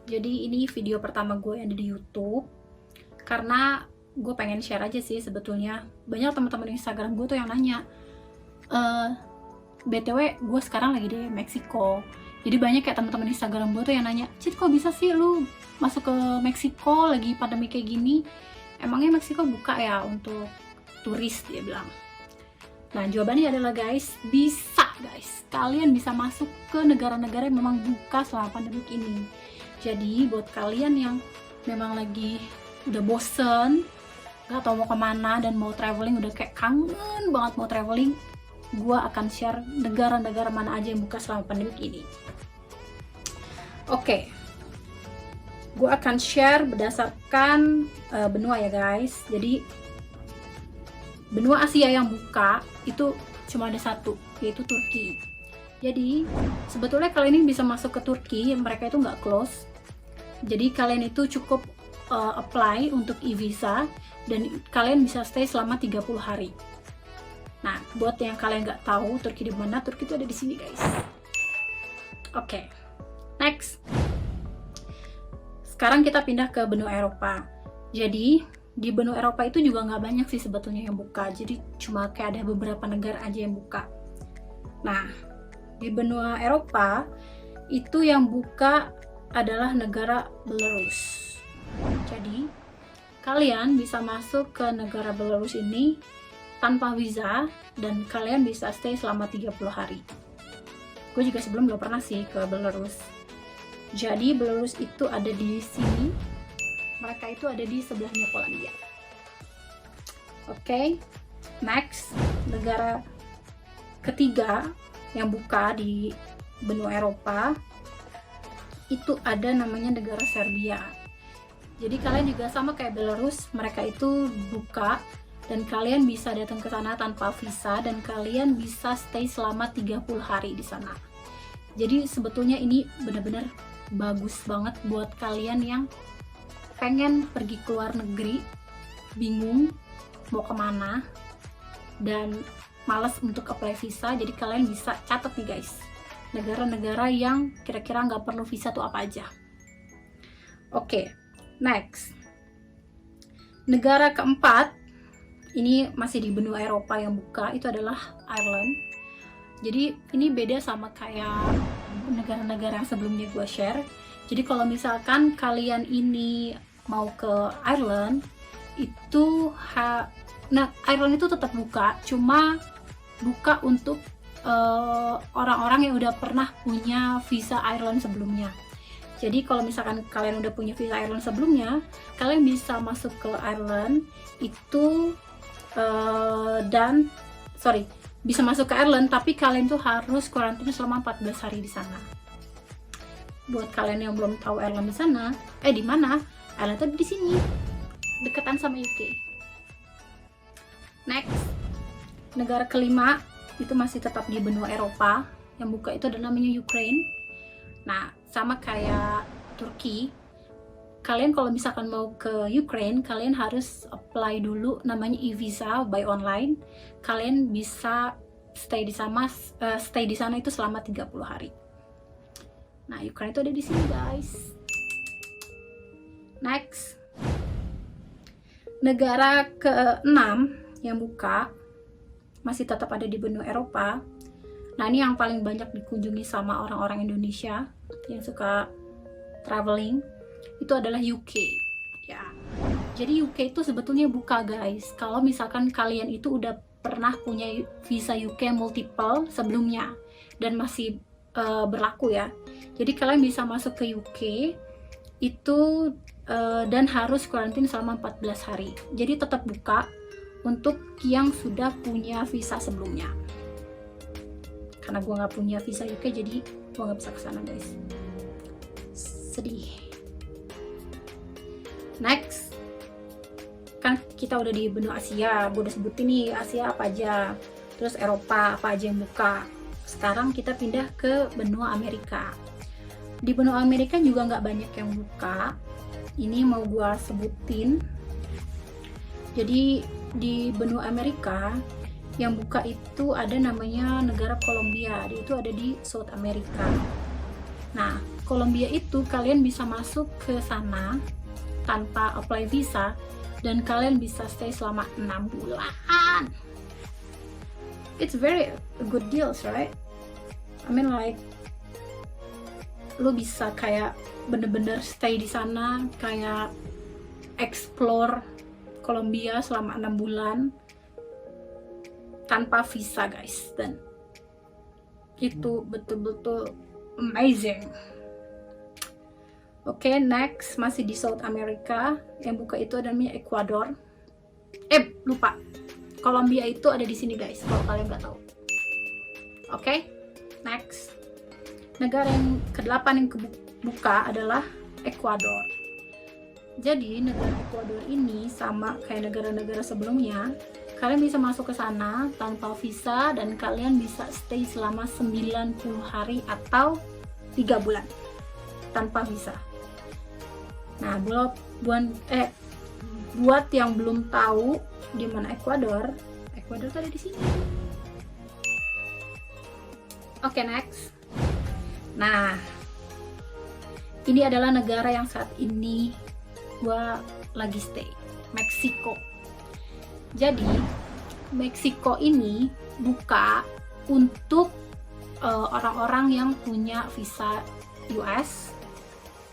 Jadi ini video pertama gue yang ada di YouTube, karena gue pengen share aja sih sebetulnya. Banyak teman-teman Instagram gue tuh yang nanya, BTW gue sekarang lagi di Meksiko. Jadi banyak kayak teman-teman Instagram gue tuh yang nanya, Cid kok bisa sih lu masuk ke Meksiko lagi pandemi kayak gini? Emangnya Meksiko buka ya untuk turis, dia bilang. Nah jawabannya adalah guys, bisa guys. Kalian bisa masuk ke negara-negara yang memang buka selama pandemi ini. Jadi buat kalian yang memang lagi udah bosen, gak tau mau kemana dan mau traveling, udah kayak kangen banget mau traveling, gue akan share negara-negara mana aja yang buka selama pandemi ini. Oke, gue akan share berdasarkan benua ya guys. Jadi benua Asia yang buka itu cuma ada satu, yaitu Turki. Jadi sebetulnya kalian ini bisa masuk ke Turki, mereka itu nggak close. Jadi kalian itu cukup apply untuk e-visa dan kalian bisa stay selama 30 hari. Nah, buat yang kalian nggak tahu Turki di mana, Turki itu ada di sini guys. Oke, next. Sekarang kita pindah ke benua Eropa. Jadi di benua Eropa itu juga nggak banyak sih sebetulnya yang buka. Jadi cuma kayak ada beberapa negara aja yang buka. Nah, di benua Eropa itu yang buka adalah negara Belarus. Jadi kalian bisa masuk ke negara Belarus ini tanpa visa dan kalian bisa stay selama 30 hari. Gue juga sebelum belum pernah sih ke Belarus. Jadi Belarus itu ada di sini, mereka itu ada di sebelahnya Polandia. Oke, next, negara ketiga yang buka di benua Eropa itu ada namanya negara Serbia. Jadi kalian juga sama kayak Belarus, mereka itu buka dan kalian bisa datang ke sana tanpa visa dan kalian bisa stay selama 30 hari di sana. Jadi sebetulnya ini benar-benar bagus banget buat kalian yang pengen pergi ke luar negeri, bingung mau kemana dan malas untuk apply visa. Jadi kalian bisa catat nih guys, negara-negara yang kira-kira nggak perlu visa tuh apa aja. Oke, next, negara keempat ini masih di benua Eropa yang buka, itu adalah Ireland. Jadi ini beda sama kayak negara-negara yang sebelumnya gue share. Jadi kalau misalkan kalian ini mau ke Ireland, itu Ireland itu tetap buka, cuma buka untuk orang-orang yang udah pernah punya visa Ireland sebelumnya. Jadi kalau misalkan kalian udah punya visa Ireland sebelumnya, kalian bisa masuk ke Ireland itu bisa masuk ke Ireland, tapi kalian tuh harus karantina selama 14 hari di sana. Buat kalian yang belum tahu Ireland di sana, di mana? Ireland tuh di sini, dekatan sama UK. Next, negara kelima itu masih tetap di benua Eropa, yang buka itu ada namanya Ukraine. Nah, sama kayak Turki, kalian kalau misalkan mau ke Ukraine, kalian harus apply dulu namanya e-visa by online. Kalian bisa stay di sana itu selama 30 hari. Nah, Ukraine itu ada di sini, guys. Next. Negara ke-6 yang buka masih tetap ada di benua Eropa. Nah, ini yang paling banyak dikunjungi sama orang-orang Indonesia yang suka traveling, itu adalah UK ya. Jadi UK itu sebetulnya buka guys kalau misalkan kalian itu udah pernah punya visa UK multiple sebelumnya dan masih berlaku ya. Jadi kalian bisa masuk ke UK itu dan harus karantina selama 14 hari. Jadi tetap buka untuk yang sudah punya visa sebelumnya. Karena gue nggak punya visa UK, jadi gue nggak bisa kesana guys. Sedih. Next, kan kita udah di benua Asia, gue udah sebutin nih Asia apa aja, terus Eropa apa aja yang buka. Sekarang kita pindah ke benua Amerika. Di benua Amerika juga nggak banyak yang buka, ini mau gue sebutin. Jadi di benua Amerika yang buka itu ada namanya negara Kolombia, dia itu ada di South America. Nah, Kolombia itu kalian bisa masuk ke sana tanpa apply visa dan kalian bisa stay selama 6 bulan. It's very good deals, right? I mean like lu bisa kayak bener-bener stay di sana, kayak explore Kolombia selama 6 bulan tanpa visa guys, dan itu betul-betul amazing. Oke, next masih di South America, yang buka itu namanya Ecuador. Lupa, Kolombia itu ada di sini guys, kalau kalian nggak tahu. Oke, next negara yang ke-8 yang kebuka adalah Ecuador. Jadi negara Ecuador ini sama kayak negara-negara sebelumnya, kalian bisa masuk ke sana tanpa visa dan kalian bisa stay selama 90 hari atau 3 bulan tanpa visa. Nah, buat yang belum tahu di mana Ecuador tuh ada di sini. Oke, next. Nah, ini adalah negara yang saat ini gua lagi stay, Meksiko. Jadi Meksiko ini buka untuk orang-orang yang punya visa US,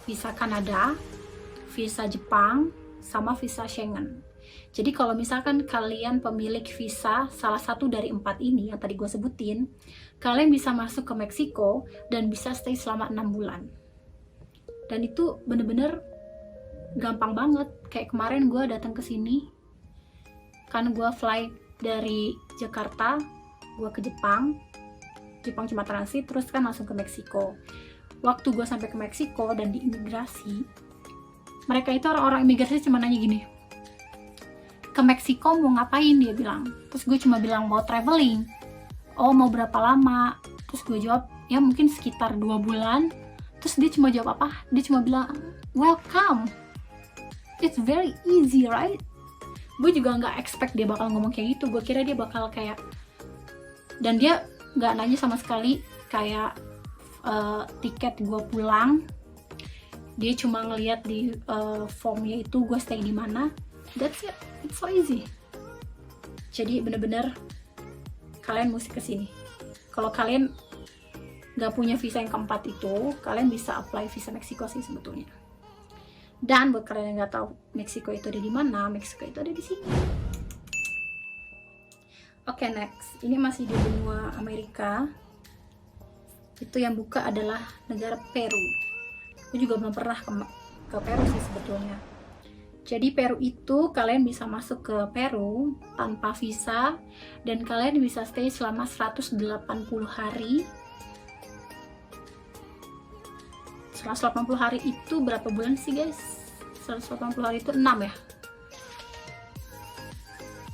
visa Kanada, visa Jepang, sama visa Schengen. Jadi kalau misalkan kalian pemilik visa salah satu dari 4 ini yang tadi gue sebutin, kalian bisa masuk ke Meksiko dan bisa stay selama 6 bulan. Dan itu bener-bener gampang banget. Kayak kemarin gue datang ke sini, kan gue fly dari Jakarta, gue ke Jepang cuma transit, terus kan langsung ke Meksiko. Waktu gue sampai ke Meksiko dan di imigrasi, mereka itu orang-orang imigrasi cuma nanya gini, ke Meksiko mau ngapain, dia bilang. Terus gue cuma bilang mau traveling. Oh, mau berapa lama? Terus gue jawab, ya mungkin sekitar 2 bulan. Terus dia cuma jawab apa? Dia cuma bilang, welcome. It's very easy, right? Gue juga nggak expect dia bakal ngomong kayak gitu. Gue kira dia bakal kayak, dan dia nggak nanya sama sekali kayak tiket gue pulang. Dia cuma ngeliat di formnya itu gue stay di mana. That's it, it's so easy. Jadi bener-bener kalian mesti kesini. Kalau kalian nggak punya visa yang keempat itu, kalian bisa apply visa Meksiko sih sebetulnya. Dan buat kalian yang nggak tahu Meksiko itu ada di mana, Meksiko itu ada di sini. Oke, next. Ini masih di benua Amerika. Itu yang buka adalah negara Peru. Aku juga belum pernah ke Peru sih sebetulnya. Jadi Peru itu kalian bisa masuk ke Peru tanpa visa dan kalian bisa stay selama 180 hari. 180 hari itu berapa bulan sih guys? 180 hari itu 6 ya?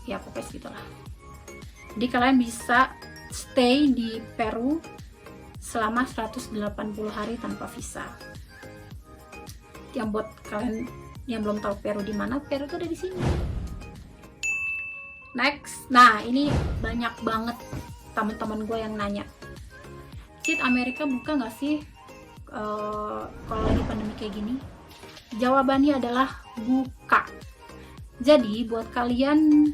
Ya pokoknya segitulah. Jadi kalian bisa stay di Peru selama 180 hari tanpa visa. Yang buat kalian yang belum tahu Peru di mana, Peru itu ada di sini. Next, nah ini banyak banget teman-teman gue yang nanya, Cid, Amerika buka nggak sih kalau lagi pandemi kayak gini? Jawabannya adalah buka. Jadi buat kalian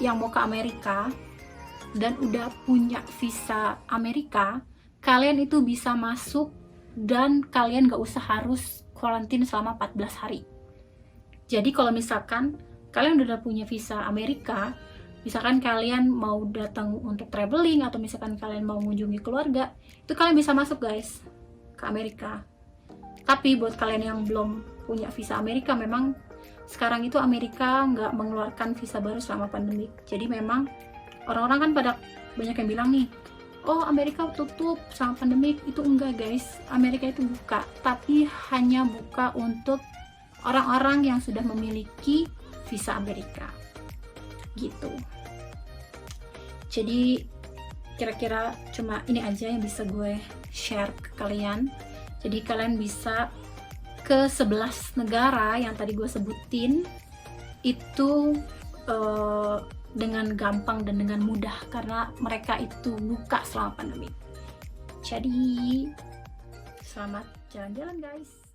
yang mau ke Amerika dan udah punya visa Amerika, kalian itu bisa masuk dan kalian nggak usah harus karantina selama 14 hari. Jadi kalau misalkan kalian udah punya visa Amerika, misalkan kalian mau datang untuk traveling atau misalkan kalian mau mengunjungi keluarga, itu kalian bisa masuk guys ke Amerika. Tapi buat kalian yang belum punya visa Amerika, memang sekarang itu Amerika nggak mengeluarkan visa baru selama pandemi. Jadi memang orang-orang kan pada banyak yang bilang nih, oh Amerika tutup sama pandemik. Itu enggak guys, Amerika itu buka, tapi hanya buka untuk orang-orang yang sudah memiliki visa Amerika gitu. Jadi kira-kira cuma ini aja yang bisa gue share ke kalian. Jadi kalian bisa ke 11 negara yang tadi gue sebutin itu dengan gampang dan dengan mudah karena mereka itu buka selama pandemi. Jadi Selamat jalan-jalan guys.